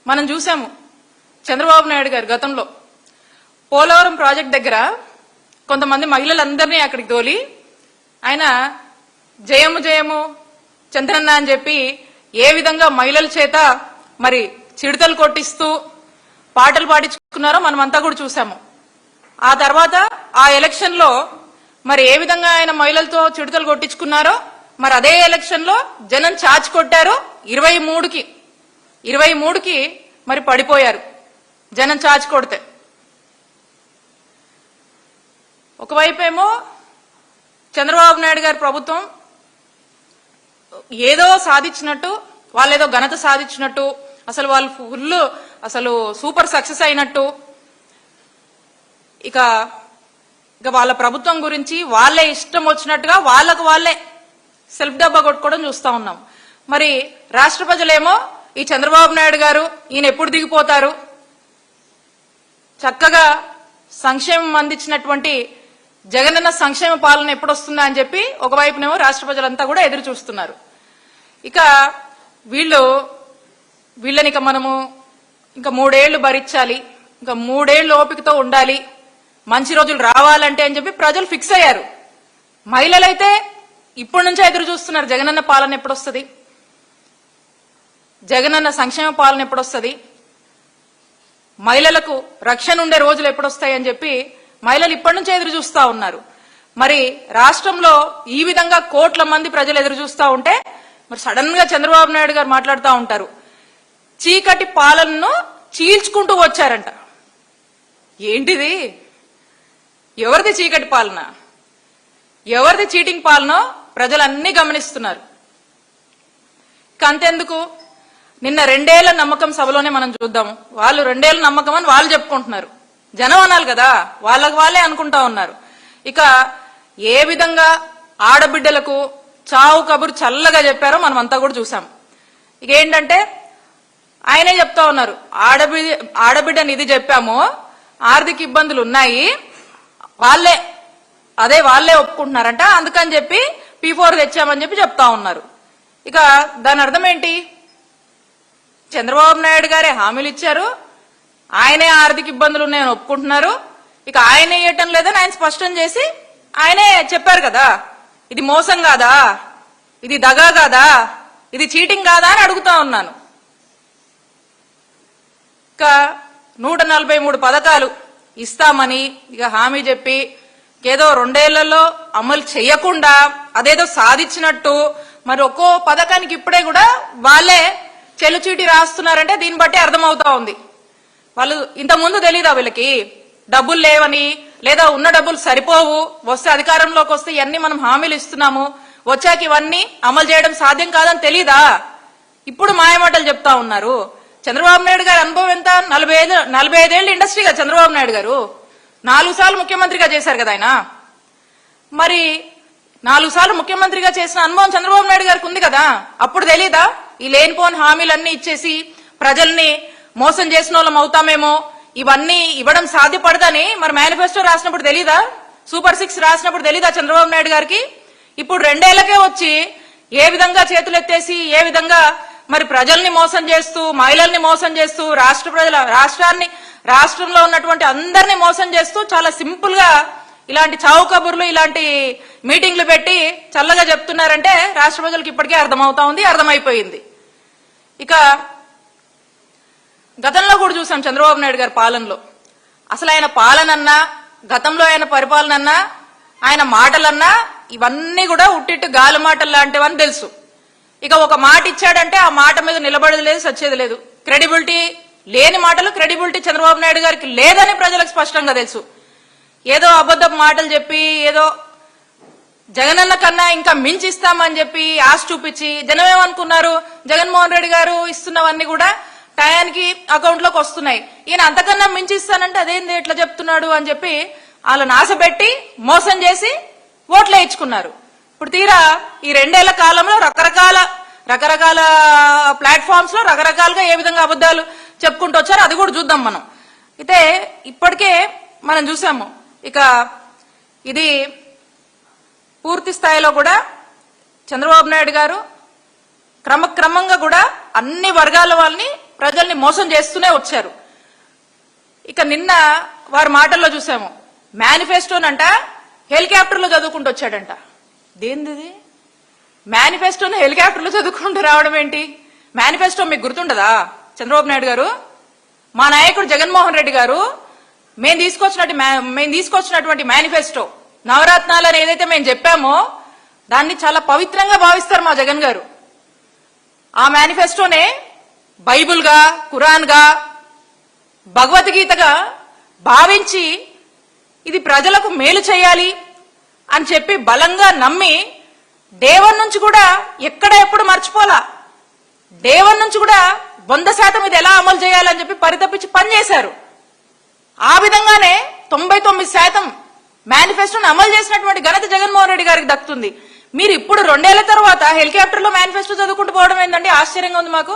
మనం చూసాము చంద్రబాబు నాయుడు గారు గతంలో పోలవరం ప్రాజెక్ట్ దగ్గర కొంతమంది మహిళలందరినీ అక్కడికి తోలి ఆయన జయము జయము చంద్రన్న అని చెప్పి ఏ విధంగా మహిళల చేత మరి చిడతలు కొట్టిస్తూ పాటలు పాడించుకున్నారో మనమంతా కూడా చూసాము. ఆ తర్వాత ఆ ఎలక్షన్ లో మరి ఏ విధంగా ఆయన మహిళలతో చిడతలు కొట్టించుకున్నారో మరి అదే ఎలక్షన్ లో జనం చాచి కొట్టారు. 23కి మరి పడిపోయారు జనం చాచి కొడితే. ఒకవైపేమో చంద్రబాబు నాయుడు గారి ప్రభుత్వం ఏదో సాధించినట్టు, వాళ్ళేదో ఘనత సాధించినట్టు, అసలు వాళ్ళు ఫుల్ అసలు సూపర్ సక్సెస్ అయినట్టు, ఇక వాళ్ళ ప్రభుత్వం గురించి వాళ్ళే ఇష్టం వచ్చినట్టుగా వాళ్ళకు వాళ్ళే సెల్ఫ్ డబ్బా కొట్టుకోవడం చూస్తా ఉన్నాం. మరి రాష్ట్ర ప్రజలేమో ఈ చంద్రబాబు నాయుడు గారు ఈయన ఎప్పుడు దిగిపోతారు, చక్కగా సంక్షేమం అందించినటువంటి జగనన్న సంక్షేమ పాలన ఎప్పుడు వస్తుందా అని చెప్పి ఒకవైపునేమో రాష్ట్ర ప్రజలంతా కూడా ఎదురు చూస్తున్నారు. ఇక వీళ్ళని ఇక మనము ఇంకా 3 ఏళ్లు భరించాలి, ఇంకా 3 ఏళ్లు ఓపికతో ఉండాలి, మంచి రోజులు రావాలంటే అని చెప్పి ప్రజలు ఫిక్స్ అయ్యారు. మహిళలైతే ఇప్పటి నుంచే ఎదురు చూస్తున్నారు, జగనన్న పాలన ఎప్పుడు వస్తుంది, జగనన్న సంక్షేమ పాలన ఎప్పుడు వస్తుంది, మహిళలకు రక్షణ ఉండే రోజులు ఎప్పుడు వస్తాయి అని చెప్పి మహిళలు ఇప్పటి నుంచే ఎదురు చూస్తా ఉన్నారు. మరి రాష్ట్రంలో ఈ విధంగా కోట్ల మంది ప్రజలు ఎదురు చూస్తా ఉంటే మరి సడన్ గా చంద్రబాబు నాయుడు గారు మాట్లాడుతూ ఉంటారు, చీకటి పాలనను చీల్చుకుంటూ వచ్చారంట. ఏంటిది? ఎవరిది చీకటి పాలన, ఎవరిది చీటింగ్ పాలన ప్రజలన్నీ గమనిస్తున్నారు. ఇక అంతెందుకు, నిన్న 2 ఏళ్ల నమ్మకం సభలోనే మనం చూద్దాము. వాళ్ళు 2 ఏళ్ల నమ్మకం అని వాళ్ళు చెప్పుకుంటున్నారు, జనం అనాలి కదా, వాళ్ళకి వాళ్ళే అనుకుంటా ఉన్నారు. ఇక ఏ విధంగా ఆడబిడ్డలకు చావు కబురు చల్లగా చెప్పారో మనం అంతా కూడా చూసాం. ఇక ఏంటంటే ఆయనే చెప్తా ఉన్నారు, ఆడబిడ్డని ఇది చెప్పాము, ఆర్థిక ఇబ్బందులు ఉన్నాయి, వాళ్ళే ఒప్పుకుంటున్నారంట, అందుకని చెప్పి P4 తెచ్చామని చెప్పి చెప్తా ఉన్నారు. ఇక దాని అర్థం ఏంటి? చంద్రబాబు నాయుడు గారే హామీలు ఇచ్చారు, ఆయనే ఆర్థిక ఇబ్బందులు ఉన్నాయని ఒప్పుకుంటున్నారు, ఇక ఆయనే ఇవ్వటం లేదని ఆయన స్పష్టం చేసి ఆయనే చెప్పారు కదా. ఇది మోసం కాదా, ఇది దగా కాదా, ఇది చీటింగ్ కాదా అని అడుగుతా ఉన్నాను. ఇక 143 పథకాలు ఇస్తామని ఇక హామీ చెప్పి ఏదో 2 ఏళ్లలో అమలు చేయకుండా అదేదో సాధించినట్టు మరి ఒక్కో పథకానికి ఇప్పుడే కూడా వాళ్ళే చెల్లుచీటి రాస్తున్నారంటే దీన్ని బట్టి అర్థమవుతా ఉంది. వాళ్ళు ఇంతకుముందు తెలీదా వీళ్ళకి డబ్బులు లేవని, లేదా ఉన్న డబ్బులు సరిపోవు, వస్తే అధికారంలోకి వస్తే ఇవన్నీ మనం హామీలు ఇస్తున్నాము, వచ్చాక ఇవన్నీ అమలు చేయడం సాధ్యం కాదని తెలీదా? ఇప్పుడు మాయమాటలు చెప్తా ఉన్నారు. చంద్రబాబు నాయుడు గారి అనుభవం ఎంత? 45 ఏళ్ళు ఇండస్ట్రీగా చంద్రబాబు నాయుడు గారు 4 సార్లు ముఖ్యమంత్రిగా చేశారు కదా ఆయన. మరి 4 సార్లు ముఖ్యమంత్రిగా చేసిన అనుభవం చంద్రబాబు నాయుడు గారికి ఉంది కదా, అప్పుడు తెలీదా ఈ లేనిపోని హామీలన్నీ ఇచ్చేసి ప్రజల్ని మోసం చేసిన వాళ్ళం అవుతామేమో, ఇవన్నీ ఇవ్వడం సాధ్యపడదని మరి మేనిఫెస్టో రాసినప్పుడు తెలీదా, సూపర్ 6 రాసినప్పుడు తెలీదా చంద్రబాబు నాయుడు గారికి? ఇప్పుడు 2 ఏళ్లకే వచ్చి ఏ విధంగా చేతులెత్తేసి ఏ విధంగా మరి ప్రజల్ని మోసం చేస్తూ, మహిళల్ని మోసం చేస్తూ, రాష్ట్రంలో ఉన్నటువంటి అందరినీ మోసం చేస్తూ చాలా సింపుల్ గా ఇలాంటి చావు కబుర్లు, ఇలాంటి మీటింగ్లు పెట్టి చల్లగా చెప్తున్నారంటే రాష్ట్ర ప్రజలకు ఇప్పటికే అర్థమవుతా ఉంది, అర్థమైపోయింది. ఇక గతంలో కూడా చూసాం చంద్రబాబు నాయుడు గారి పాలనలో, అసలు ఆయన పాలనన్నా, గతంలో ఆయన పరిపాలనన్నా, ఆయన మాటలన్నా ఇవన్నీ కూడా ఉట్టిట్టు గాలి మాటలు లాంటివని తెలుసు. ఇక ఒక మాట ఇచ్చాడంటే ఆ మాట మీద నిలబడేది లేదు, సచ్చేది లేదు. క్రెడిబిలిటీ లేని మాటలు, క్రెడిబిలిటీ చంద్రబాబు నాయుడు గారికి లేదని ప్రజలకు స్పష్టంగా తెలుసు. ఏదో అబద్ధపు మాటలు చెప్పి, ఏదో జగనన్న కన్నా ఇంకా మించిస్తామని చెప్పి ఆశ చూపించి జనం ఏమనుకున్నారు, జగన్మోహన్ రెడ్డి గారు ఇస్తున్నవన్నీ కూడా టయానికి అకౌంట్ లోకి వస్తున్నాయి, ఈయన అంతకన్నా మించిస్తానంటే అదేంది ఎట్లా చెప్తున్నాడు అని చెప్పి వాళ్ళని ఆశపెట్టి మోసం చేసి ఓట్లు వేయించుకున్నారు. ఇప్పుడు తీరా ఈ 2 ఏళ్ల కాలంలో రకరకాల ప్లాట్ఫామ్స్ లో రకరకాలుగా ఏ విధంగా అబద్ధాలు చెప్పుకుంటూ వచ్చారో అది కూడా చూద్దాం మనం. అయితే ఇప్పటికే మనం చూసాము, ఇక ఇది పూర్తి స్థాయిలో కూడా చంద్రబాబు నాయుడు గారు క్రమక్రమంగా కూడా అన్ని వర్గాల వాళ్ళని ప్రజల్ని మోసం చేస్తూనే వచ్చారు. ఇక నిన్న వారి మాటల్లో చూసాము, మేనిఫెస్టోనంట హెలికాప్టర్లో చదువుకుంటూ వచ్చాడంట. దేనిది మేనిఫెస్టోని హెలికాప్టర్లో చదువుకుంటూ రావడం ఏంటి? మేనిఫెస్టో మీకు గుర్తుండదా చంద్రబాబు నాయుడు గారు? మా నాయకుడు జగన్మోహన్ రెడ్డి గారు మేము తీసుకొచ్చినటువంటి మేనిఫెస్టో నవరత్నాలు అని ఏదైతే మేము చెప్పామో దాన్ని చాలా పవిత్రంగా భావిస్తారు మా జగన్ గారు. ఆ మేనిఫెస్టోనే బైబుల్ గా, ఖురాన్ గా, భగవద్గీతగా భావించి ఇది ప్రజలకు మేలు చేయాలి అని చెప్పి బలంగా నమ్మి డే1 నుంచి కూడా ఎక్కడ ఎప్పుడు మర్చిపోలా. డే1 నుంచి కూడా 100% ఇది ఎలా అమలు చేయాలని చెప్పి పరితపించి పనిచేశారు. ఆ విధంగానే 99% మేనిఫెస్టోని అమలు చేసినటువంటి ఘనత జగన్మోహన్ రెడ్డి గారికి దక్కుతుంది. మీరు ఇప్పుడు 2 ఏళ్ల తర్వాత హెలికాప్టర్ లో మేనిఫెస్టో చదువుకుంటూ పోవడం ఏంటంటే ఆశ్చర్యంగా ఉంది మాకు.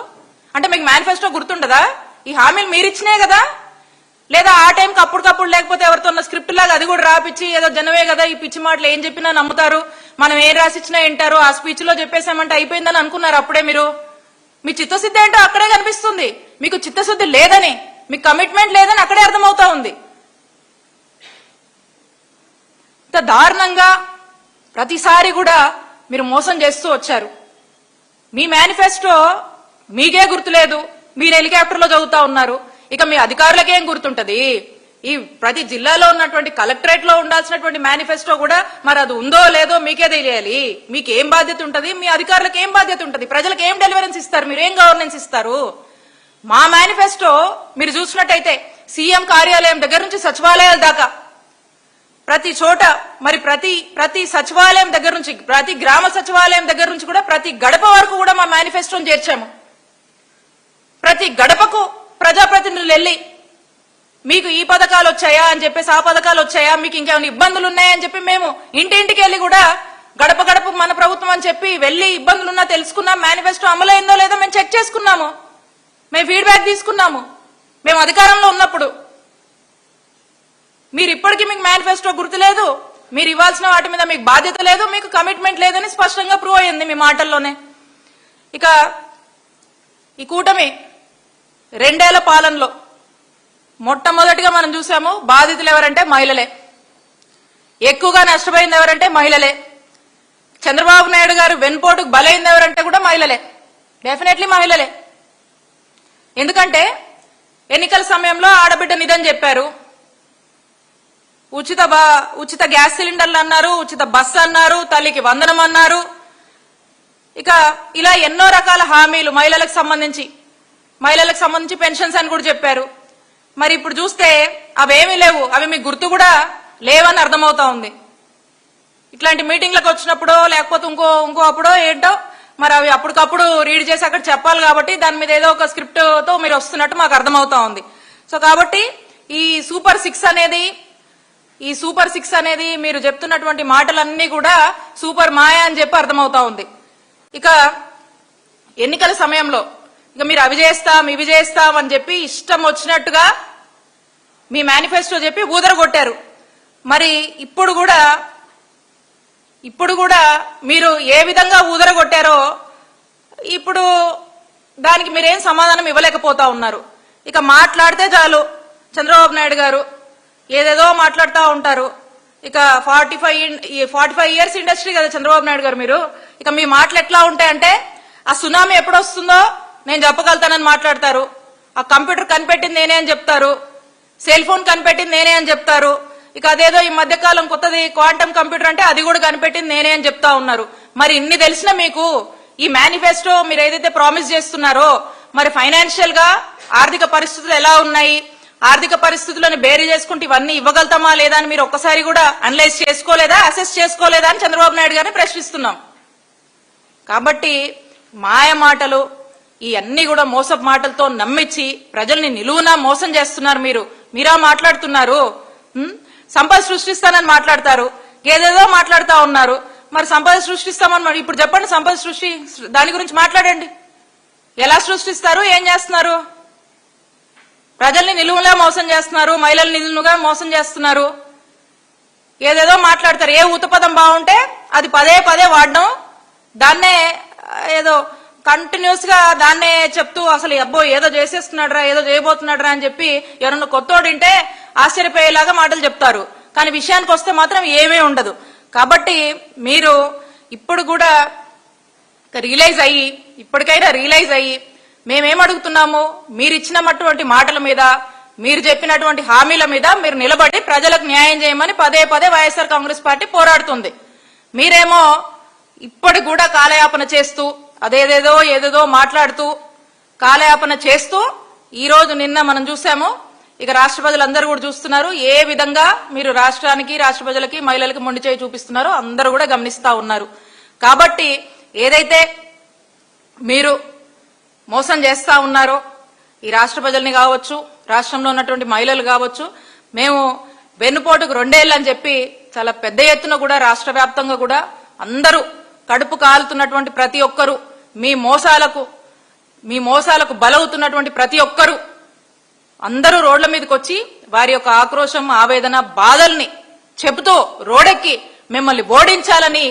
అంటే మీకు మేనిఫెస్టో గుర్తుండదా? ఈ హామీలు మీరు ఇచ్చినే కదా, లేదా ఆ టైంకి అప్పటికప్పుడు లేకపోతే ఎవరితో ఉన్న స్క్రిప్ట్ లాగా అది కూడా రాపిచ్చి ఏదో జనమే కదా ఈ పిచ్చి మాటలు ఏం చెప్పినా నమ్ముతారు, మనం ఏం రాసిచ్చినా వింటారు, ఆ స్పీచ్ లో చెప్పేసామంటే అయిపోయిందని అనుకున్నారు అప్పుడే మీరు. మీ చిత్తశుద్ధి ఏంటో అక్కడే కనిపిస్తుంది. మీకు చిత్తశుద్ధి లేదని, మీకు కమిట్మెంట్ లేదని అక్కడే అర్థమవుతా ఉంది. ఇంత దారుణంగా ప్రతిసారి కూడా మీరు మోసం చేస్తూ వచ్చారు. మీ మేనిఫెస్టో మీకే గుర్తులేదు, మీరు హెలికాప్టర్లో చదువుతా ఉన్నారు. ఇక మీ అధికారులకేం గుర్తుంటది? ఈ ప్రతి జిల్లాలో ఉన్నటువంటి కలెక్టరేట్ లో ఉండాల్సినటువంటి మేనిఫెస్టో కూడా మరి అది ఉందో లేదో మీకే తెలియాలి. మీకేం బాధ్యత ఉంటది? మీ అధికారులకు ఏం బాధ్యత ఉంటది? ప్రజలకు ఏం డెలివరెన్స్ ఇస్తారు? మీరు ఏం గవర్నెన్స్ ఇస్తారు? మా మేనిఫెస్టో మీరు చూసినట్టయితే సీఎం కార్యాలయం దగ్గర నుంచి సచివాలయాల దాకా ప్రతి చోట, మరి ప్రతి సచివాలయం దగ్గర నుంచి, ప్రతి గ్రామ సచివాలయం దగ్గర నుంచి కూడా ప్రతి గడప వరకు కూడా మా మేనిఫెస్టోని చేర్చాము. ప్రతి గడపకు ప్రజాప్రతినిధులు వెళ్ళి మీకు ఈ పథకాలు వచ్చాయా అని చెప్పేసి, ఆ పథకాలు వచ్చాయా, మీకు ఇంకేమైనా ఇబ్బందులు ఉన్నాయని చెప్పి మేము ఇంటింటికి వెళ్ళి కూడా గడప గడప మన ప్రభుత్వం అని చెప్పి వెళ్ళి ఇబ్బందులున్నా తెలుసుకున్నాం. మేనిఫెస్టో అమలైందో లేదో మేము చెక్ చేసుకున్నాము, మేము ఫీడ్బ్యాక్ తీసుకున్నాము మేము అధికారంలో ఉన్నప్పుడు. మీరు ఇప్పటికీ మీకు మేనిఫెస్టో గుర్తులేదు, మీరు ఇవ్వాల్సిన వాటి మీద మీకు బాధ్యత లేదు, మీకు కమిట్మెంట్ లేదని స్పష్టంగా ప్రూవ్ అయ్యింది మీ మాటల్లోనే. ఇక ఈ కూటమి 2 ఏళ్ల పాలనలో మొట్టమొదటిగా మనం చూసాము, బాధితులు ఎవరంటే మహిళలే, ఎక్కువగా నష్టపోయింది ఎవరంటే మహిళలే. చంద్రబాబు నాయుడు గారు వెన్పోటుకు బలైంది ఎవరంటే కూడా మహిళలే, డెఫినెట్లీ మహిళలే. ఎందుకంటే ఎన్నికల సమయంలో ఆడబిడ్డ నిధని చెప్పారు, ఉచిత గ్యాస్ సిలిండర్లు అన్నారు, ఉచిత బస్సు అన్నారు, తల్లికి వందనం అన్నారు. ఇక ఇలా ఎన్నో రకాల హామీలు మహిళలకు సంబంధించి పెన్షన్స్ అని కూడా చెప్పారు. మరి ఇప్పుడు చూస్తే అవేమీ లేవు, అవి మీకు గుర్తు కూడా లేవని అర్థమవుతా ఉంది. ఇట్లాంటి మీటింగ్లకు వచ్చినప్పుడో లేకపోతే ఇంకో అప్పుడో ఏంటో మరి అవి అప్పటికప్పుడు రీడ్ చేసి అక్కడ చెప్పాలి కాబట్టి దాని మీద ఏదో ఒక స్క్రిప్ట్ తో మీరు వస్తున్నట్టు మాకు అర్థమవుతా ఉంది. సో కాబట్టి ఈ సూపర్ సిక్స్ అనేది మీరు చెప్తున్నటువంటి మాటలన్నీ కూడా సూపర్ మాయా అని చెప్పి అర్థమవుతా ఉంది. ఇక ఎన్నికల సమయంలో ఇక మీరు అవి చేస్తాం అని చెప్పి ఇష్టం వచ్చినట్టుగా మీ మేనిఫెస్టో చెప్పి ఊదరగొట్టారు. మరి ఇప్పుడు కూడా మీరు ఏ విధంగా ఊదరగొట్టారో ఇప్పుడు దానికి మీరేం సమాధానం ఇవ్వలేకపోతా ఉన్నారు. ఇక మాట్లాడితే చాలు చంద్రబాబు నాయుడు గారు ఏదేదో మాట్లాడుతూ ఉంటారు. ఇక 45 ఇయర్స్ ఇండస్ట్రీ కదా చంద్రబాబు నాయుడు గారు మీరు. ఇక మీ మాటలు ఎట్లా ఉంటాయంటే ఆ సునామీ ఎప్పుడు వస్తుందో నేను చెప్పగలుగుతానని మాట్లాడతారు, ఆ కంప్యూటర్ కనిపెట్టింది నేనే అని చెప్తారు, సెల్ ఫోన్ కనిపెట్టింది నేనే అని చెప్తారు. ఇక అదేదో ఈ మధ్యకాలం కొత్తది క్వాంటమ్ కంప్యూటర్ అంటే అది కూడా కనిపెట్టింది నేనే అని చెప్తా ఉన్నారు. మరి ఇన్ని తెలిసిన మీకు ఈ మేనిఫెస్టో మీరు ఏదైతే ప్రామిస్ చేస్తున్నారో మరి ఫైనాన్షియల్ గా ఆర్థిక పరిస్థితులు ఎలా ఉన్నాయి, ఆర్థిక పరిస్థితులను బేరీ చేసుకుంటే ఇవన్నీ ఇవ్వగలుగుతామా లేదా అని మీరు ఒక్కసారి కూడా అనలైజ్ చేసుకోలేదా, అసెస్ చేసుకోలేదా అని చంద్రబాబు నాయుడు గారిని ప్రశ్నిస్తున్నాం. కాబట్టి మాయ మాటలు ఇవన్నీ కూడా మోసపు మాటలతో నమ్మించి ప్రజల్ని నిలువునా మోసం చేస్తున్నారు. మీరా మాట్లాడుతున్నారు, సంపద సృష్టిస్తానని మాట్లాడతారు, ఏదేదో మాట్లాడుతూ ఉన్నారు. మరి సంపద సృష్టిస్తామని ఇప్పుడు చెప్పండి, సంపద సృష్టి దాని గురించి మాట్లాడండి. ఎలా సృష్టిస్తారు, ఏం చేస్తున్నారు? ప్రజల్ని నిలువులా మోసం చేస్తున్నారు, మహిళల్ని నిలువుగా మోసం చేస్తున్నారు, ఏదేదో మాట్లాడతారు. ఏ ఊతపదం బాగుంటే అది పదే వాడడం, దాన్నే ఏదో కంటిన్యూస్ గా దాన్నే చెప్తూ అసలు అబ్బో ఏదో చేసేస్తున్నాడరా ఏదో చేయబోతున్నాడరా అని చెప్పి ఎవరన్నా కొత్తోడింటే ఆశ్చర్యపోయేలాగా మాటలు చెప్తారు. కానీ విషయానికి వస్తే మాత్రం ఏమీ ఉండదు. కాబట్టి మీరు ఇప్పుడు కూడా ఇప్పటికైనా రియలైజ్ అయ్యి మేమేం అడుగుతున్నాము, మీరు ఇచ్చినటువంటి మాటల మీద, మీరు చెప్పినటువంటి హామీల మీద మీరు నిలబడి ప్రజలకు న్యాయం చేయమని పదే పదే వైఎస్ఆర్ కాంగ్రెస్ పార్టీ పోరాడుతుంది. మీరేమో ఇప్పటి కూడా కాలయాపన చేస్తూ ఏదేదో మాట్లాడుతూ కాలయాపన చేస్తూ ఈ రోజు నిన్న మనం చూసాము, ఇక రాష్ట్ర ప్రజలందరూ కూడా చూస్తున్నారు ఏ విధంగా మీరు రాష్ట్రానికి, రాష్ట్ర ప్రజలకి, మహిళలకి మొండి చేయి చూపిస్తున్నారో అందరూ కూడా గమనిస్తా ఉన్నారు. కాబట్టి ఏదైతే మీరు మోసం చేస్తా ఉన్నారో ఈ రాష్ట్ర ప్రజల్ని కావచ్చు, రాష్ట్రంలో ఉన్నటువంటి మహిళలు కావచ్చు, మేము వెన్నుపోటుకు 2 ఏళ్ళు అని చెప్పి చాలా పెద్ద ఎత్తున కూడా రాష్ట్ర వ్యాప్తంగా కూడా అందరూ కడుపు కాలుతున్నటువంటి ప్రతి ఒక్కరూ మీ మోసాలకు బలవుతున్నటువంటి ప్రతి ఒక్కరూ అందరూ రోడ్ల మీదకి వచ్చి వారి యొక్క ఆక్రోశం, ఆవేదన, బాధల్ని చెబుతూ రోడెక్కి మిమ్మల్ని ఓడించాలని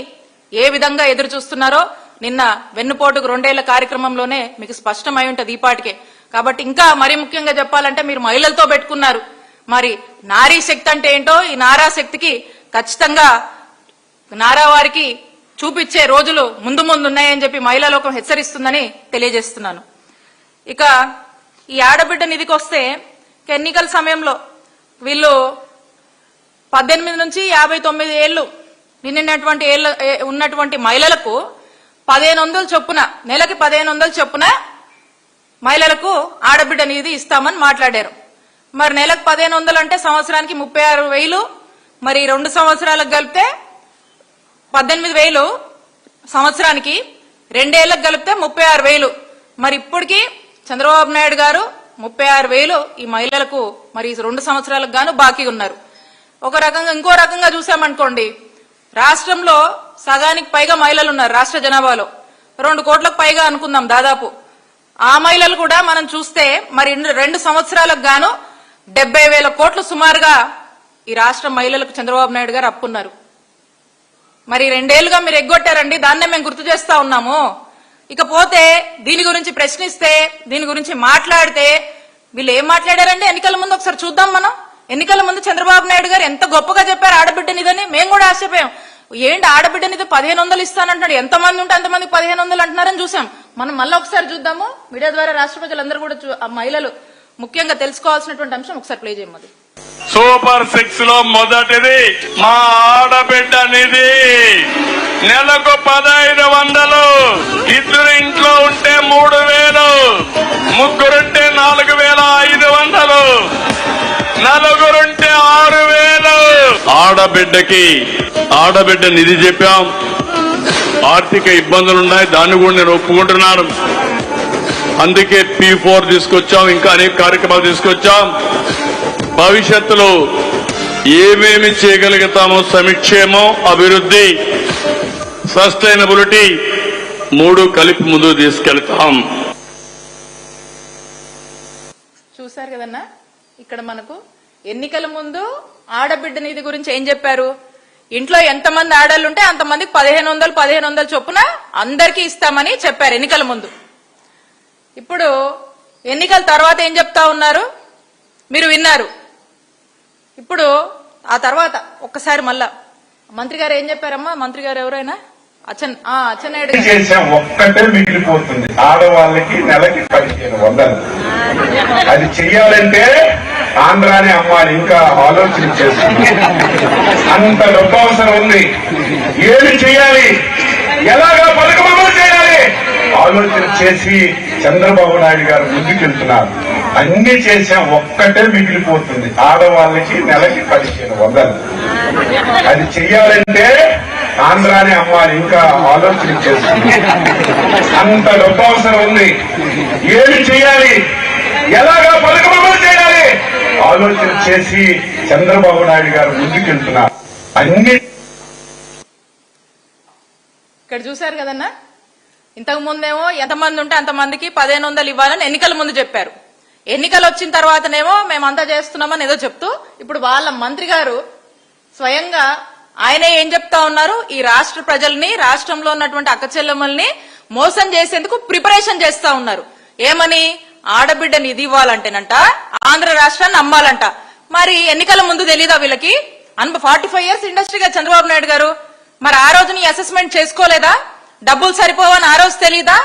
ఏ విధంగా ఎదురు చూస్తున్నారో నిన్న వెన్నుపోటుకు 2 ఏళ్ల కార్యక్రమంలోనే మీకు స్పష్టమై ఉంటది ఈ పాటికే. కాబట్టి ఇంకా మరీ ముఖ్యంగా చెప్పాలంటే మీరు మహిళలతో పెట్టుకున్నారు. మరి నారీ శక్తి అంటే ఏంటో ఈ నారా శక్తికి ఖచ్చితంగా నారా వారికి చూపించే రోజులు ముందు ఉన్నాయని చెప్పి మహిళా లోకం హెచ్చరిస్తుందని తెలియజేస్తున్నాను. ఇక ఈ ఆడబిడ్డ నిధికి వస్తే ఎన్నికల సమయంలో వీళ్ళు 18 నుంచి 59 ఏళ్లు నిన్నటువంటి ఉన్నటువంటి మహిళలకు 1500 చొప్పున నెలకి 1500 చొప్పున మహిళలకు ఆడబిడ్డ నిధి ఇస్తామని మాట్లాడారు. మరి నెలకు 1500 అంటే సంవత్సరానికి 36,000, మరి 2 సంవత్సరాలకు కలిపితే 18,000 సంవత్సరానికి, 2 ఏళ్లకు కలిపితే 36,000. మరి ఇప్పటికి చంద్రబాబు నాయుడు గారు 36,000 ఈ మహిళలకు మరి 2 సంవత్సరాలకు గాను బాకీ ఉన్నారు. ఒక రకంగా ఇంకో రకంగా చూసామనుకోండి, రాష్ట్రంలో సగానికి పైగా మహిళలు ఉన్నారు. రాష్ట్ర జనాభాలో 2 కోట్లకు పైగా అనుకుందాం దాదాపు. ఆ మహిళలు కూడా మనం చూస్తే మరి 2 సంవత్సరాలకు గాను 70,000 కోట్లు సుమారుగా ఈ రాష్ట్ర మహిళలకు చంద్రబాబు నాయుడు గారు అప్పున్నారు. మరి 2 ఏళ్లుగా మీరు ఎగ్గొట్టారండి, దాన్నే మేము గుర్తు చేస్తా ఉన్నాము. ఇకపోతే దీని గురించి ప్రశ్నిస్తే, దీని గురించి మాట్లాడితే వీళ్ళు ఏం మాట్లాడారండి ఎన్నికల ముందు ఒకసారి చూద్దాం మనం. ఎన్నికల ముందు చంద్రబాబు నాయుడు గారు ఎంత గొప్పగా చెప్పారు ఆడబిడ్డ నిధని. మేము కూడా ఆశ్చర్యపోయాం, ఏంటి ఆడబిడ్డ నిధి 1500 ఇస్తానంటున్నాడు, ఎంతమంది ఉంటే అంతమందికి 1500 అంటున్నారని చూసాం. మనం మళ్ళీ ఒకసారి చూద్దాము, మీడియా ద్వారా రాష్ట్ర ప్రజలందరూ కూడా మహిళలు ముఖ్యంగా తెలుసుకోవాల్సినటువంటి అంశం ఒకసారి ప్లే చేయమది. సూపర్ 6 లో మొదటిది మా ఆడబిడ్డ నిధి. నెలకు 1,500, ఇద్దరు ఇంట్లో ఉంటే 3,000, ముగ్గురుంటే 4,500, నలుగురుంటే 6,000. ఆడబిడ్డ నిధి చెప్పాం. ఆర్థిక ఇబ్బందులున్నాయి, దాన్ని కూడా నేను ఒప్పుకుంటున్నాను. అందుకే P4 తీసుకొచ్చాం, ఇంకా అనేక కార్యక్రమాలు తీసుకొచ్చాం. భవిష్యత్తులో ఏమేమి చేయగలుగుతామో సంక్షేమం, అభివృద్ధి, సస్టైనబిలిటీ 3 కలిపి ముందు తీసుకెళ్తాం. చూశారు కదన్నా, ఇక్కడ మనకు ఎన్నికల ముందు ఆడబిడ్డ నిధి గురించి ఏం చెప్పారు, ఇంట్లో ఎంతమంది ఆడళ్ళు ఉంటే అంతమందికి 1,500 చొప్పున అందరికీ ఇస్తామని చెప్పారు ఎన్నికల ముందు. ఇప్పుడు ఎన్నికల తర్వాత ఏం చెప్తా ఉన్నారు మీరు విన్నారు. ఇప్పుడు ఆ తర్వాత ఒక్కసారి మళ్ళా మంత్రి గారు ఏం చెప్పారమ్మా, మంత్రి గారు ఎవరైనా అచ్చెన్నాయుడు చేసే ఒక్కటే మిగిలిపోతుంది, ఆడవాళ్ళకి నెలకి 1,500. అది చెయ్యాలంటే ఆంధ్రాని అమ్మాయి ఇంకా ఆలోచన చేస్తుంది. అంత డబ్బు అవసరం ఉంది. ఏమి చేయాలి, ఎలాగా పథకం అమలు చేయాలి ఆలోచన చేసి చంద్రబాబు నాయుడు గారు ముందుకెళ్తున్నారు. అన్ని చేసే ఒక్కటే మిగిలిపోతుంది, ఆడవాళ్ళకి నెలకి 1,500. అది చెయ్యాలంటే ఆంధ్రాని అమ్మాయి ఇంకా ఆలోచన చేస్తుంది. అంత డబ్బు అవసరం ఉంది. ఏమి చేయాలి, ఎలాగా పథకం అమలు చేయాలి ఆలోచన చేసి చంద్రబాబు నాయుడు గారు ముందుకెళ్తున్నారు. అన్ని ఇక్కడ చూశారు కదన్నా, ఇంతకు ముందేమో ఎంతమంది ఉంటే అంతమందికి 1,500 ఇవ్వాలని ఎన్నికల ముందు చెప్పారు. ఎన్నికలు వచ్చిన తర్వాతనేమో మేమంతా చేస్తున్నామని ఏదో చెప్తూ ఇప్పుడు వాళ్ళ మంత్రి గారు స్వయంగా ఆయనే ఏం చెప్తా ఉన్నారు, ఈ రాష్ట్ర ప్రజల్ని, రాష్ట్రంలో ఉన్నటువంటి అక్క చెల్లెమ్మల్ని మోసం చేసేందుకు ప్రిపరేషన్ చేస్తా ఉన్నారు. ఏమని? ఆడబిడ్డ నిధి ఇవ్వాలంటేనంట ఆంధ్ర రాష్ట్రాన్ని అమ్మాలంట. మరి ఎన్నికల ముందు తెలీదా వీళ్ళకి? 45 ఇయర్స్ ఇండస్ట్రీగా చంద్రబాబు నాయుడు గారు, మరి ఆ రోజుని అసెస్మెంట్ చేసుకోలేదా? డబ్బులు సరిపోవని ఆ రోజు తెలీదా?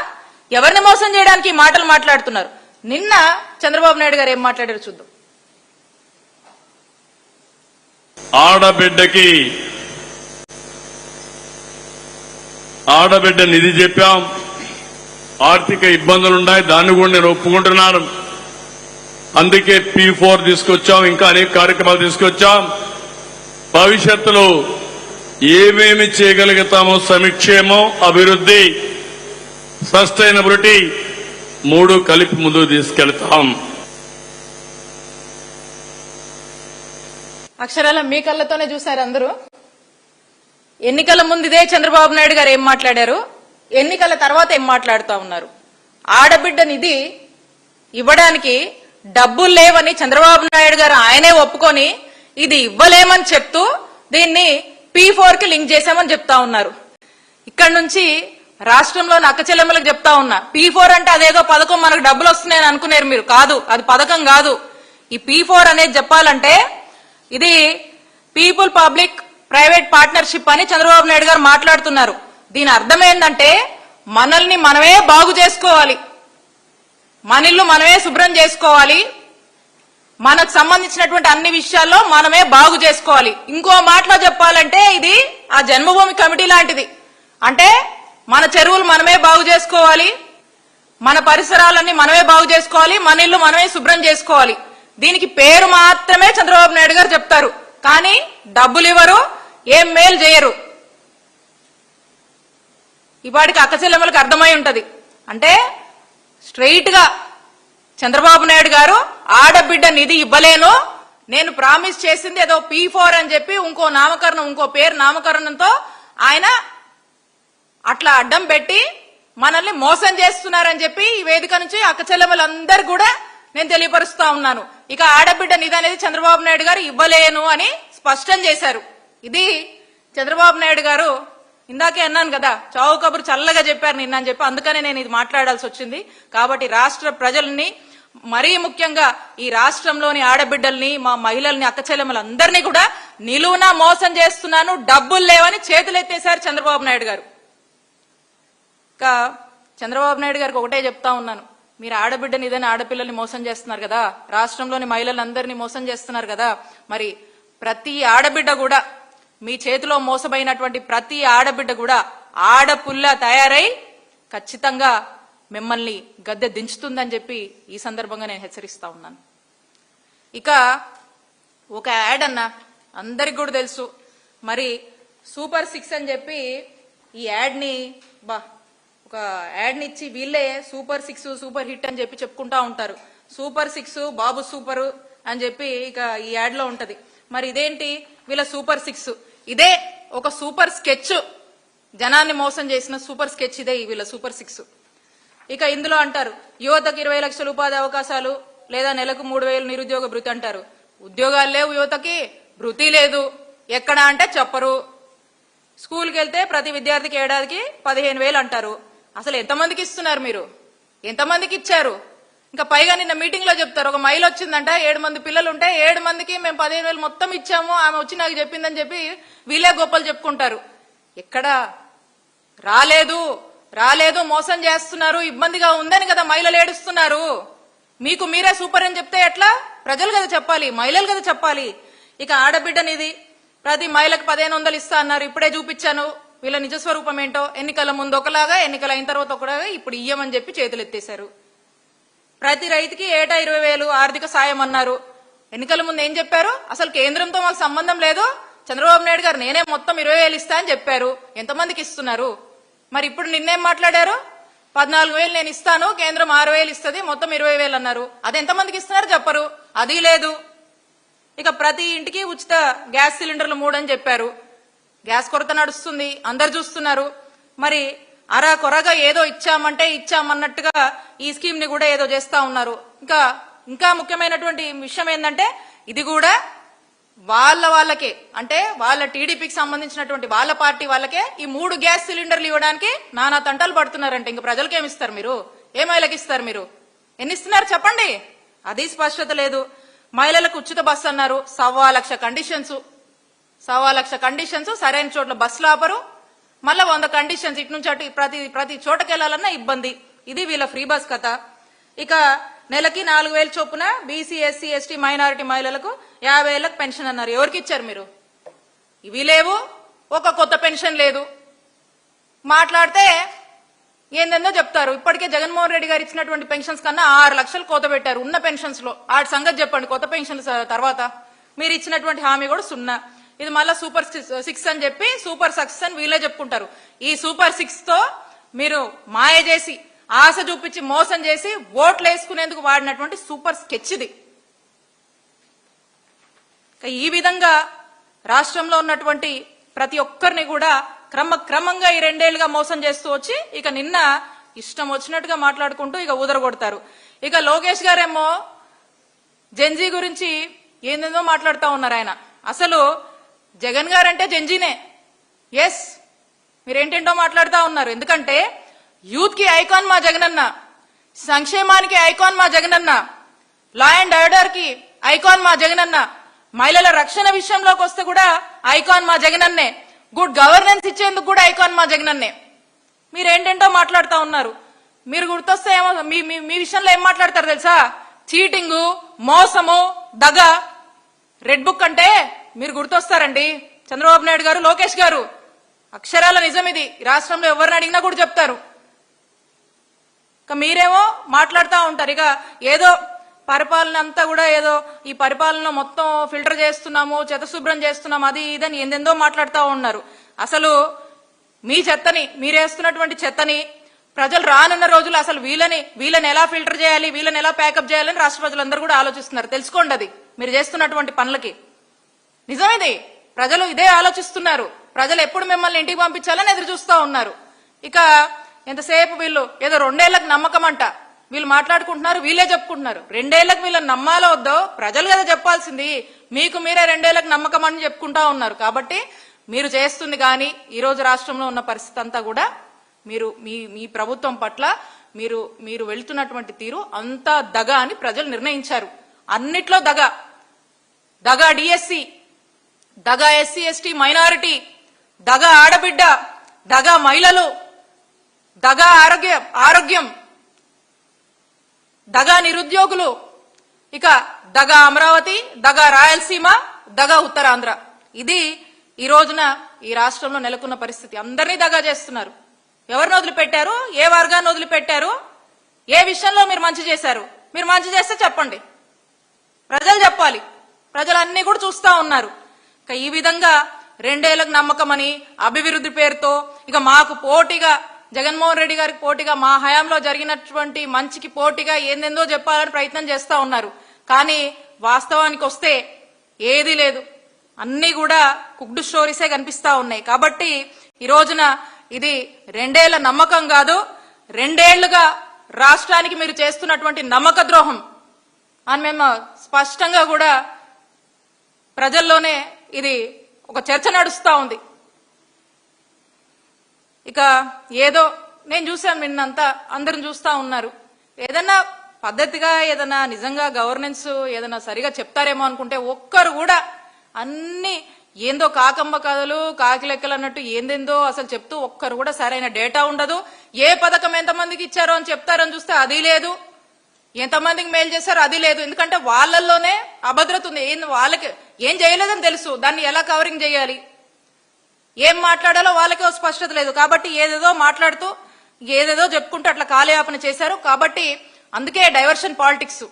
ఎవరిని మోసం చేయడానికి మాటలు మాట్లాడుతున్నారు? నిన్న చంద్రబాబు నాయుడు గారు ఏం మాట్లాడారు చూద్దాం. ఆడబిడ్డ నిధి చెప్పాం. ఆర్థిక ఇబ్బందులున్నాయి, దాన్ని కూడా నేను ఒప్పుకుంటున్నాను. అందుకే P4 తీసుకొచ్చాం, ఇంకా అనేక కార్యక్రమాలు తీసుకొచ్చాం. భవిష్యత్తులో ఏమేమి చేయగలుగుతామో సంక్షేమం, అభివృద్ధి, సస్టైనబిలిటీ 3 కలిపి ముందుకు తీసుకెళ్తాం. అక్షరాల మీ కళ్ళతోనే చూశారు అందరూ. ఎన్నికల ముందు ఇదే చంద్రబాబు నాయుడు గారు ఏం మాట్లాడారు, ఎన్నికల తర్వాత ఏం మాట్లాడుతూ ఉన్నారు. ఆడబిడ్డ నిధి ఇవ్వడానికి డబ్బులు లేవని చంద్రబాబు నాయుడు గారు ఆయనే ఒప్పుకొని ఇది ఇవ్వలేమని చెప్తూ దీన్ని P4 కి లింక్ చేశామని చెప్తా ఉన్నారు. ఇక్కడ నుంచి రాష్ట్రంలోని అక్కచెల్లెమ్మలకు చెప్తా ఉన్నా, P4 అంటే అదేదో పథకం, మనకు డబ్బులు వస్తున్నాయని అనుకున్నారు మీరు. కాదు, అది పథకం కాదు. ఈ P4 అనేది చెప్పాలంటే ఇది పీపుల్ పబ్లిక్ ప్రైవేట్ పార్ట్నర్షిప్ అని చంద్రబాబు నాయుడు గారు మాట్లాడుతున్నారు. దీని అర్థం ఏంటంటే మనల్ని మనమే బాగు చేసుకోవాలి, మన ఇల్లు మనమే శుభ్రం చేసుకోవాలి, మనకు సంబంధించినటువంటి అన్ని విషయాల్లో మనమే బాగు చేసుకోవాలి. ఇంకో మాటలో చెప్పాలంటే ఇది ఆ జన్మభూమి కమిటీ లాంటిది. అంటే మన చెరువులు మనమే బాగు చేసుకోవాలి, మన పరిసరాలన్నీ మనమే బాగు చేసుకోవాలి, మన ఇల్లు మనమే శుభ్రం చేసుకోవాలి. దీనికి పేరు మాత్రమే చంద్రబాబు నాయుడు గారు చెప్తారు, కానీ డబ్బులు ఇవ్వరు, ఏం మేలు చేయరు. ఇవాడికి అక్కచెల్లెమ్మలకు అర్థమై ఉంటది. అంటే స్ట్రైట్ గా చంద్రబాబు నాయుడు గారు ఆడబిడ్డ నిధి ఇవ్వలేను, నేను ప్రామిస్ చేసింది ఏదో P4 అని చెప్పి ఇంకో పేరు నామకరణంతో ఆయన అట్లా అడ్డం పెట్టి మనల్ని మోసం చేస్తున్నారని చెప్పి ఈ వేదిక నుంచి అక్కచెల్లెమ్మలందరూ కూడా నేను తెలియపరుస్తా ఉన్నాను. ఇక ఆడబిడ్డ నిధి అనేది చంద్రబాబు నాయుడు గారు ఇవ్వలేను అని స్పష్టం చేశారు. ఇది చంద్రబాబు నాయుడు గారు ఇందాకే అన్నాను కదా, చావు కబురు చల్లగా చెప్పారు నిన్న అని చెప్పి, అందుకనే నేను ఇది మాట్లాడాల్సి వచ్చింది. కాబట్టి రాష్ట్ర ప్రజల్ని, మరీ ముఖ్యంగా ఈ రాష్ట్రంలోని ఆడబిడ్డల్ని, మా మహిళల్ని, అక్కచెల్లెమ్మలందరినీ కూడా నిలువున మోసం చేస్తున్నాను, డబ్బులు లేవని చేతులెత్తేశారు చంద్రబాబు నాయుడు గారు. ఇంకా చంద్రబాబు నాయుడు గారికి ఒకటే చెప్తా ఉన్నాను, మీరు ఆడబిడ్డ నిధని ఆడపిల్లల్ని మోసం చేస్తున్నారు కదా, రాష్ట్రంలోని మహిళలందరినీ మోసం చేస్తున్నారు కదా, మరి ప్రతి ఆడబిడ్డ కూడా, మీ చేతిలో మోసమైనటువంటి ప్రతి ఆడబిడ్డ కూడా ఆడపుల్ల తయారై ఖచ్చితంగా మిమ్మల్ని గద్దె దించుతుందని చెప్పి ఈ సందర్భంగా నేను హెచ్చరిస్తా ఉన్నాను. ఇక ఒక యాడ్ అన్న అందరికి కూడా తెలుసు, మరి సూపర్ 6 అని చెప్పి ఈ యాడ్ని ఒక యాడ్ని ఇచ్చి వీళ్ళే సూపర్ 6 సూపర్ హిట్ అని చెప్పి చెప్పుకుంటా ఉంటారు. సూపర్ 6 బాబు సూపరు అని చెప్పి ఇక ఈ యాడ్ లో ఉంటది. మరి ఇదేంటి వీళ్ళ సూపర్ 6? ఇదే ఒక సూపర్ స్కెచ్, జనాన్ని మోసం చేసిన సూపర్ స్కెచ్ ఇదే వీళ్ళ సూపర్ 6. ఇక ఇందులో అంటారు యువతకు 20 లక్షల ఉపాధి అవకాశాలు, లేదా నెలకు 3,000 నిరుద్యోగ భృతి అంటారు. ఉద్యోగాలు లేవు యువతకి, భృతి లేదు. ఎక్కడ అంటే చెప్పరు. స్కూల్కి వెళ్తే ప్రతి విద్యార్థికి ఏడాదికి 15,000 అంటారు. అసలు ఎంతమందికి ఇస్తున్నారు మీరు? ఎంతమందికి ఇచ్చారు? ఇంకా పైగా నిన్న మీటింగ్ లో చెప్తారు, ఒక మహిళ వచ్చిందంట, 7 మంది పిల్లలు ఉంటే 7 మందికి మేము 15,000 మొత్తం ఇచ్చాము, ఆమె వచ్చి నాకు చెప్పిందని చెప్పి వీళ్ళే గొప్పలు చెప్పుకుంటారు. ఎక్కడ రాలేదు, మోసం చేస్తున్నారు, ఇబ్బందిగా ఉందని కదా మహిళలు ఏడుస్తున్నారు. మీకు మీరే సూపర్ అని చెప్తే ఎట్లా? ప్రజలు కదా చెప్పాలి, మహిళలు కదా చెప్పాలి. ఇక ఆడబిడ్డ నిధి ప్రతి మహిళకు 1,500 ఇస్తా అన్నారు, ఇప్పుడే చూపించాను వీళ్ళ నిజస్వరూపం ఏంటో. ఎన్నికల ముందు ఒకలాగా, ఎన్నికల అయిన తర్వాత ఒకలాగా, ఇప్పుడు ఇయ్యమని చెప్పి చేతులు ఎత్తేశారు. ప్రతి రైతుకి ఏటా 20,000 ఆర్థిక సాయం అన్నారు. ఎన్నికల ముందు ఏం చెప్పారు? అసలు కేంద్రంతో మాకు సంబంధం లేదు, చంద్రబాబు నాయుడు గారు నేనే మొత్తం 20,000 ఇస్తా అని చెప్పారు. ఎంతమందికి ఇస్తున్నారు? మరి ఇప్పుడు నిన్నేం మాట్లాడారు? 14,000 నేను ఇస్తాను, కేంద్రం 6,000 ఇస్తుంది, మొత్తం 20,000 అన్నారు. అది ఎంతమందికి ఇస్తున్నారు చెప్పరు, అది లేదు. ఇక ప్రతి ఇంటికి ఉచిత గ్యాస్ సిలిండర్లు 3 అని చెప్పారు. గ్యాస్ కొరత నడుస్తుంది, అందరు చూస్తున్నారు. మరి అరా కొరగా ఏదో ఇచ్చామన్నట్టుగా ఈ స్కీమ్ ని కూడా ఏదో చేస్తా ఉన్నారు. ఇంకా ముఖ్యమైనటువంటి విషయం ఏంటంటే ఇది కూడా వాళ్ళకే అంటే వాళ్ళ టీడీపీకి సంబంధించినటువంటి వాళ్ళ పార్టీ వాళ్ళకే ఈ 3 గ్యాస్ సిలిండర్లు ఇవ్వడానికి నానా తంటాలు పడుతున్నారంటే ఇంక ప్రజలకు ఏమి ఇస్తారు మీరు? ఏ మహిళకి ఇస్తారు మీరు? ఎన్ని ఇస్తున్నారు చెప్పండి? అది స్పష్టత లేదు. మహిళలకు ఉచిత బస్సు అన్నారు, 1,15,00,000 కండిషన్స్, 1,15,00,000 కండిషన్స్, సరైన చోట్ల బస్సులు ఆపరు, మళ్ళా 100 కండిషన్స్, ఇటు నుంచి అటు ప్రతి చోటకి వెళ్లాలన్నా ఇబ్బంది. ఇది వీళ్ళ ఫ్రీ బస్ కథ. ఇక నెలకి 4,000 చొప్పున బీసీ, ఎస్సీ, ఎస్టీ, మైనారిటీ మహిళలకు 50,000 పెన్షన్ అన్నారు. ఎవరికి ఇచ్చారు మీరు? ఇవి లేవు, ఒక కొత్త పెన్షన్ లేదు. మాట్లాడితే ఏందేందో చెప్తారు. ఇప్పటికే జగన్మోహన్ రెడ్డి గారు ఇచ్చినటువంటి పెన్షన్స్ కన్నా 6 లక్షలు కోత పెట్టారు ఉన్న పెన్షన్స్ లో. ఆ సంగతి చెప్పండి. కొత్త పెన్షన్స్ తర్వాత మీరు ఇచ్చినటువంటి హామీ కూడా 0. ఇది మళ్ళా సూపర్ 6 అని చెప్పి సూపర్ సక్సెస్ అని వీళ్ళే చెప్పుకుంటారు. ఈ సూపర్ 6 తో మీరు మాయ చేసి, ఆశ చూపించి, మోసం చేసి ఓట్లు వేసుకునేందుకు వాడినటువంటి సూపర్ స్కెచ్ ఇది. ఈ విధంగా రాష్ట్రంలో ఉన్నటువంటి ప్రతి ఒక్కరిని కూడా క్రమంగా ఈ 2 ఏళ్లుగా మోసం చేస్తూ వచ్చి ఇక నిన్న ఇష్టం వచ్చినట్టుగా మాట్లాడుకుంటూ ఇక ఊదరగొడతారు. ఇక లోకేష్ గారేమో జెన్జీ గురించి ఏందేందో మాట్లాడుతూ ఉన్నారు. ఆయన అసలు జగన్ గారంటే జెన్జీనే. ఎస్, మీరేంటేంటో మాట్లాడుతూ ఉన్నారు. ఎందుకంటే యూత్ కి ఐకాన్ మా జగనన్న, సంక్షేమానికి ఐకాన్ మా జగనన్న, లా అండ్ ఆర్డర్ కి ఐకాన్ మా జగనన్న, మహిళల రక్షణ విషయంలోకి వస్తే కూడా ఐకాన్ మా జగనన్నే, గుడ్ గవర్నెన్స్ ఇచ్చేందుకు కూడా ఐకాన్ మా జగనన్నే. మీరేంటేంటో మాట్లాడుతూ ఉన్నారు. మీరు గుర్తొస్తే ఏమో మీ విషయంలో ఏం మాట్లాడతారు తెలుసా? చీటింగు, మోసము, దగ. రెడ్ బుక్ అంటే మీరు గుర్తొస్తారండి. చంద్రబాబు నాయుడు గారు, లోకేష్ గారు అక్షరాల నిజం ఇది. రాష్ట్రంలో ఎవరిని అడిగినా కూడా చెప్తారు. మీరేమో మాట్లాడుతూ ఉంటారు. ఇక ఏదో పరిపాలన అంతా కూడా ఏదో ఈ పరిపాలన మొత్తం ఫిల్టర్ చేస్తున్నాము, చెత్తశుభ్రం చేస్తున్నాము, అది ఇదని ఎందెందో మాట్లాడుతూ ఉన్నారు. అసలు మీ చెత్తని, మీరేస్తున్నటువంటి చెత్తని ప్రజలు రానున్న రోజులు అసలు వీళ్ళని ఎలా ఫిల్టర్ చేయాలి, వీళ్ళని ఎలా ప్యాకప్ చేయాలని రాష్ట్ర ప్రజలందరూ కూడా ఆలోచిస్తున్నారు. తెలుసుకోండి, అది మీరు చేస్తున్నటువంటి పనులకి నిజం ఇది. ప్రజలు ఇదే ఆలోచిస్తున్నారు. ప్రజలు ఎప్పుడు మిమ్మల్ని ఇంటికి పంపించాలని ఎదురు చూస్తూ ఉన్నారు. ఇక ఎంతసేపు వీళ్ళు ఏదో 2 ఏళ్లకు నమ్మకం అంట వీళ్ళు మాట్లాడుకుంటున్నారు, వీళ్ళే చెప్పుకుంటున్నారు. 2 ఏళ్లకు వీళ్ళని నమ్మాలో వద్దో ప్రజలు కదా చెప్పాల్సింది. మీకు మీరే 2 ఏళ్లకు నమ్మకం అని చెప్పుకుంటా ఉన్నారు. కాబట్టి మీరు చేస్తుంది కానీ ఈ రోజు రాష్ట్రంలో ఉన్న పరిస్థితి అంతా కూడా మీరు మీ ప్రభుత్వం పట్ల మీరు వెళ్తున్నటువంటి తీరు అంతా దగ అని ప్రజలు నిర్ణయించారు. అన్నిట్లో దగ డిఎస్సి, దగ ఎస్సీ ఎస్టీ మైనారిటీ, దగ ఆడబిడ్డ, దగ మహిళలు, దగ ఆరోగ్యం, దగ నిరుద్యోగులు, ఇక దగ అమరావతి, దగ రాయలసీమ, దగ ఉత్తరాంధ్ర. ఇది ఈ రోజున ఈ రాష్ట్రంలో నెలకొన్న పరిస్థితి. అందరినీ దగా చేస్తున్నారు. ఎవరిని వదిలిపెట్టారు? ఏ వర్గాన్ని వదిలిపెట్టారు? ఏ విషయంలో మీరు మంచి చేశారు? మీరు మంచి చేస్తే చెప్పండి, ప్రజలు చెప్పాలి. ప్రజలు అన్ని కూడా చూస్తా ఉన్నారు. ఇక ఈ విధంగా 2 ఏళ్లకు నమ్మకం అని అభివృద్ధి పేరుతో ఇక మాకు పోటీగా జగన్మోహన్ రెడ్డి గారికి పోటీగా మా హయాంలో జరిగినటువంటి మంచికి పోటీగా ఏందెందో చెప్పాలని ప్రయత్నం చేస్తా ఉన్నారు. కానీ వాస్తవానికి వస్తే ఏదీ లేదు. అన్ని కూడా కుక్డ్ స్టోరీసే కనిపిస్తా ఉన్నాయి. కాబట్టి ఈ రోజున ఇది 2 ఏళ్ల నమ్మకం కాదు, 2 ఏళ్లుగా రాష్ట్రానికి మీరు చేస్తున్నటువంటి నమ్మక ద్రోహం అని మేము స్పష్టంగా కూడా ప్రజల్లోనే ఇది ఒక చర్చ నడుస్తా ఉంది. ఇక ఏదో నేను చూశాను, నిన్నంతా అందరం చూస్తా ఉన్నారు. ఏదన్నా పద్ధతిగా ఏదన్నా నిజంగా గవర్నెన్స్ ఏదన్నా సరిగా చెప్తారేమో అనుకుంటే ఒక్కరు కూడా అన్ని ఏందో కాకమ్మ కథలు, కాకి లెక్కలు అన్నట్టు ఏందేందో అసలు చెప్తూ ఒక్కరు కూడా సరైన డేటా ఉండదు. ఏ పథకం ఎంతమందికి ఇచ్చారో అని చెప్తారని చూస్తే అది లేదు, ఎంతమందికి మేలు చేశారో అది లేదు. ఎందుకంటే వాళ్ళల్లోనే అభద్రత ఉంది. వాళ్ళకి ఏం చేయలేదని తెలుసు, దాన్ని ఎలా కవరింగ్ చేయాలి, ఏం మాట్లాడాలో వాళ్ళకే స్పష్టత లేదు. కాబట్టి ఏదేదో మాట్లాడుతూ ఏదేదో చెప్పుకుంటూ అట్లా కాలయాపన చేశారు. కాబట్టి అందుకే డైవర్షన్ పాలిటిక్స్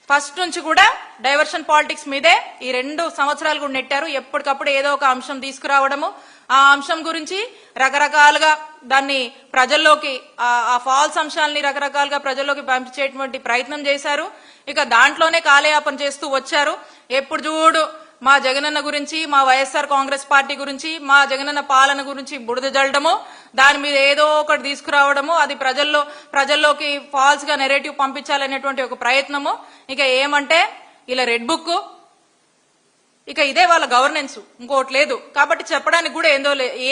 ఫస్ట్ నుంచి కూడా డైవర్షన్ పాలిటిక్స్ మీదే ఈ 2 సంవత్సరాలు కూడా నెట్టారు. ఎప్పటికప్పుడు ఏదో ఒక అంశం తీసుకురావడము, ఆ అంశం గురించి రకరకాలుగా దాన్ని ప్రజల్లోకి ఆ ఫాల్స్ అంశాలని రకరకాలుగా ప్రజల్లోకి పంపించేటువంటి ప్రయత్నం చేశారు. ఇక దాంట్లోనే కాలయాపన చేస్తూ వచ్చారు. ఎప్పుడు చూడు మా జగనన్న గురించి, మా వైఎస్ఆర్ కాంగ్రెస్ పార్టీ గురించి, మా జగనన్న పాలన గురించి బురద జల్లడము, దాని మీద ఏదో ఒకటి తీసుకురావడము, అది ప్రజల్లోకి ఫాల్స్ గా నెరేటివ్ పంపించాలనేటువంటి ఒక ప్రయత్నము. ఇక ఏమంటే ఇలా రెడ్ బుక్, ఇక ఇదే వాళ్ళ గవర్నెన్స్, ఇంకోటి లేదు. కాబట్టి చెప్పడానికి కూడా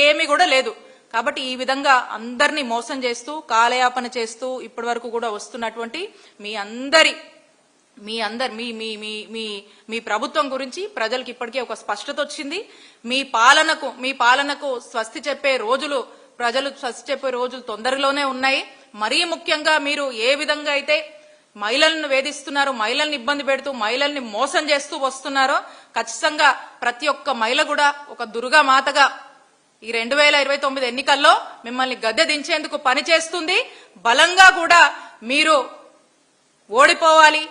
ఏమీ కూడా లేదు. కాబట్టి ఈ విధంగా అందరినీ మోసం చేస్తూ కాలయాపన చేస్తూ ఇప్పటి వరకు కూడా వస్తున్నటువంటి మీ ప్రభుత్వం గురించి ప్రజలకు ఇప్పటికే ఒక స్పష్టత వచ్చింది. మీ పాలనకు స్వస్తి చెప్పే రోజులు తొందరలోనే ఉన్నాయి. మరీ ముఖ్యంగా మీరు ఏ విధంగా అయితే మహిళలను వేధిస్తున్నారో, మహిళల్ని ఇబ్బంది పెడుతూ మహిళల్ని మోసం చేస్తూ వస్తున్నారో, ఖచ్చితంగా ప్రతి ఒక్క మహిళ కూడా ఒక దుర్గా మాతగా ఈ 2029 ఎన్నికల్లో మిమ్మల్ని గద్దె దించేందుకు పనిచేస్తుంది. బలంగా కూడా మీరు ఓడిపోవాలి,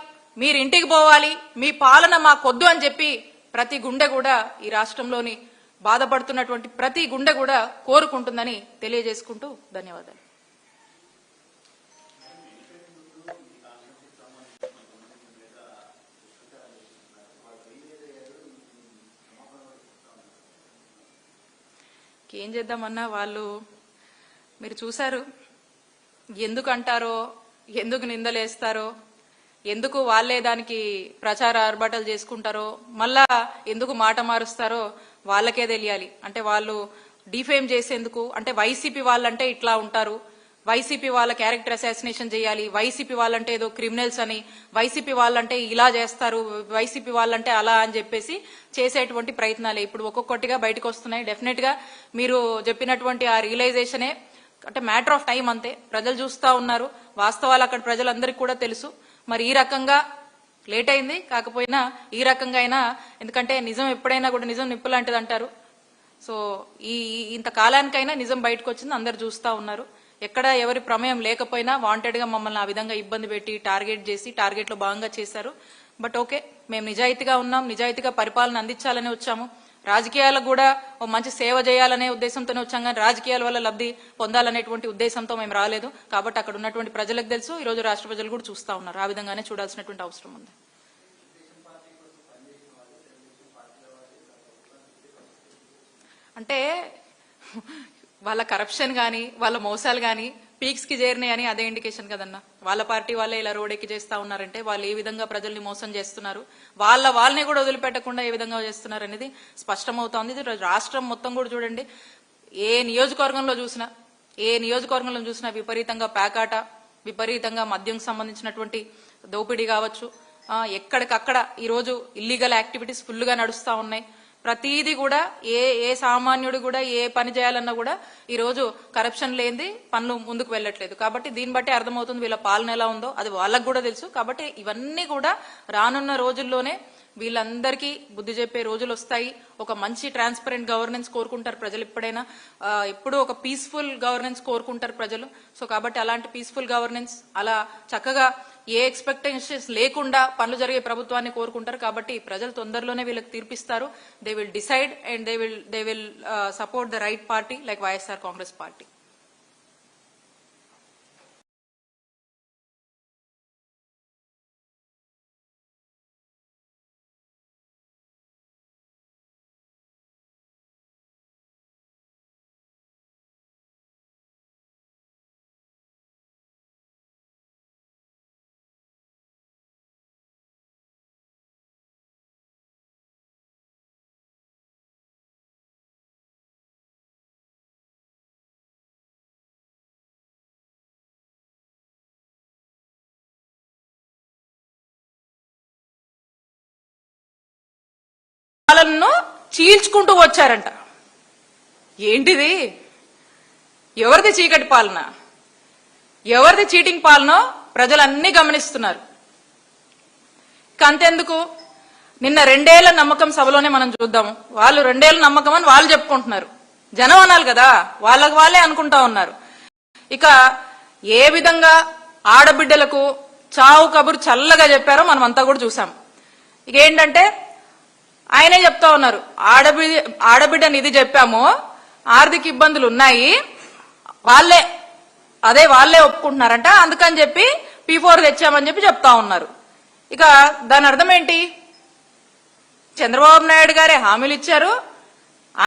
మీరు ఇంటికి పోవాలి, మీ పాలన మాకొద్దు అని చెప్పి ప్రతి గుండె కూడా ఈ రాష్ట్రంలోని బాధపడుతున్నటువంటి ప్రతి గుండె కూడా కోరుకుంటుందని తెలియజేసుకుంటూ ధన్యవాదాలు. ఏం చేద్దామన్నా వాళ్ళు మీరు చూశారు, ఎందుకు అంటారో, ఎందుకు నిందలేస్తారో, ఎందుకు వాళ్ళే దానికి ప్రచార ఆర్భాటాలు చేసుకుంటారో, మళ్ళా ఎందుకు మాట మారుస్తారో వాళ్ళకే తెలియాలి. అంటే వాళ్ళు డిఫేమ్ చేసేందుకు, అంటే వైసీపీ వాళ్ళంటే ఇట్లా ఉంటారు, వైసీపీ వాళ్ళ క్యారెక్టర్ అసాసినేషన్ చేయాలి, వైసీపీ వాళ్ళంటే ఏదో క్రిమినల్స్ అని, వైసీపీ వాళ్ళంటే ఇలా చేస్తారు, వైసీపీ వాళ్ళంటే అలా అని చెప్పేసి చేసేటువంటి ప్రయత్నాలే ఇప్పుడు ఒక్కొక్కటిగా బయటకు వస్తున్నాయి. డెఫినెట్ గా మీరు చెప్పినటువంటి ఆ రియలైజేషనే అంటే మ్యాటర్ ఆఫ్ టైం అంతే. ప్రజలు చూస్తా ఉన్నారు, వాస్తవాలు అక్కడ ప్రజలందరికీ కూడా తెలుసు. మరి ఈ రకంగా లేట్ అయింది, కాకపోయినా ఈ రకంగా అయినా, ఎందుకంటే నిజం ఎప్పుడైనా కూడా నిజం నిప్పు లాంటిది అంటారు. సో ఇంత కాలానికైనా నిజం బయటకు వచ్చింది, అందరు చూస్తా ఉన్నారు. ఎక్కడ ఎవరి ప్రమేయం లేకపోయినా వాంటెడ్ గా మమ్మల్ని ఆ విధంగా ఇబ్బంది పెట్టి టార్గెట్ లో భాగంగా చేశారు. బట్ ఓకే, మేము నిజాయితీగా ఉన్నాం, నిజాయితీగా పరిపాలన అందించాలని వచ్చాము. రాజకీయాలకు కూడా ఓ మంచి సేవ చేయాలనే ఉద్దేశంతోనే వచ్చాం, కానీ రాజకీయాల వల్ల లబ్ధి పొందాలనేటువంటి ఉద్దేశంతో మేము రాలేదు. కాబట్టి అక్కడ ఉన్నటువంటి ప్రజలకు తెలుసు, ఈ రోజు రాష్ట్ర ప్రజలు కూడా చూస్తా ఉన్నారు. ఆ విధంగానే చూడాల్సినటువంటి అవసరం ఉంది. అంటే వాళ్ళ కరప్షన్ గానీ, వాళ్ళ మోసాలు గానీ పీక్స్ కి చేరినాయని అదే ఇండికేషన్ కదన్నా. వాళ్ళ పార్టీ వాళ్ళే ఇలా రోడ్డెక్కి చేస్తా ఉన్నారంటే వాళ్ళు ఏ విధంగా ప్రజల్ని మోసం చేస్తున్నారు, వాళ్ళని కూడా వదిలిపెట్టకుండా ఏ విధంగా చేస్తున్నారు అనేది స్పష్టమవుతోంది. రాష్ట్రం మొత్తం కూడా చూడండి, ఏ నియోజకవర్గంలో చూసినా విపరీతంగా పేకాట, విపరీతంగా మద్యం సంబంధించినటువంటి దోపిడీ కావచ్చు, ఎక్కడికక్కడ ఈరోజు ఇల్లీగల్ యాక్టివిటీస్ ఫుల్ గా నడుస్తా ఉన్నాయి. ప్రతిదీ కూడా ఏ సామాన్యుడు కూడా ఏ పని చేయాలన్నా కూడా ఈ రోజు కరప్షన్ లేనిది పనులు ముందుకు వెళ్ళట్లేదు. కాబట్టి దీన్ని బట్టి అర్థమవుతుంది వీళ్ళ పాలన ఎలా ఉందో, అది వాళ్ళకు కూడా తెలుసు. కాబట్టి ఇవన్నీ కూడా రానున్న రోజుల్లోనే వీళ్ళందరికీ బుద్ధి చెప్పే రోజులు వస్తాయి. ఒక మంచి ట్రాన్స్పరెంట్ గవర్నెన్స్ కోరుకుంటారు ప్రజలు, ఎప్పుడూ ఒక పీస్ఫుల్ గవర్నెన్స్ కోరుకుంటారు ప్రజలు. సో కాబట్టి అలాంటి పీస్ఫుల్ గవర్నెన్స్, అలా చక్కగా ఏ ఎక్స్పెక్టేషన్స్ లేకుండా పనులు జరిగే ప్రభుత్వాన్ని కోరుకుంటారు. కాబట్టి ప్రజలు తొందరలోనే వీళ్ళకి తీర్పిస్తారు. They will decide and they will support the right party like YSR Congress party. పాలనను చీల్చుకుంటూ వచ్చారంట. ఏంటిది? ఎవరిది చీకటి పాలన, ఎవరిది చీటింగ్ పాలన ప్రజలన్నీ గమనిస్తున్నారు. అంతెందుకు, నిన్న 2 ఏళ్ల నమ్మకం సభలోనే మనం చూద్దాము. వాళ్ళు 2 ఏళ్ల నమ్మకం అని వాళ్ళు చెప్పుకుంటున్నారు, జనం అనాలి కదా, వాళ్ళకు వాళ్ళే అనుకుంటా ఉన్నారు. ఇక ఏ విధంగా ఆడబిడ్డలకు చావు కబురు చల్లగా చెప్పారో మనం అంతా కూడా చూసాం. ఇక ఏంటంటే ఆయనే చెప్తా ఉన్నారు, ఆడబిడ్డ నిధి చెప్పాము, ఆర్థిక ఇబ్బందులు ఉన్నాయి, వాళ్ళే ఒప్పుకుంటున్నారంట, అందుకని చెప్పి P4 తెచ్చామని చెప్పి చెప్తా ఉన్నారు. ఇక దాని అర్థం ఏంటి? చంద్రబాబు నాయుడు గారే హామీలు ఇచ్చారు,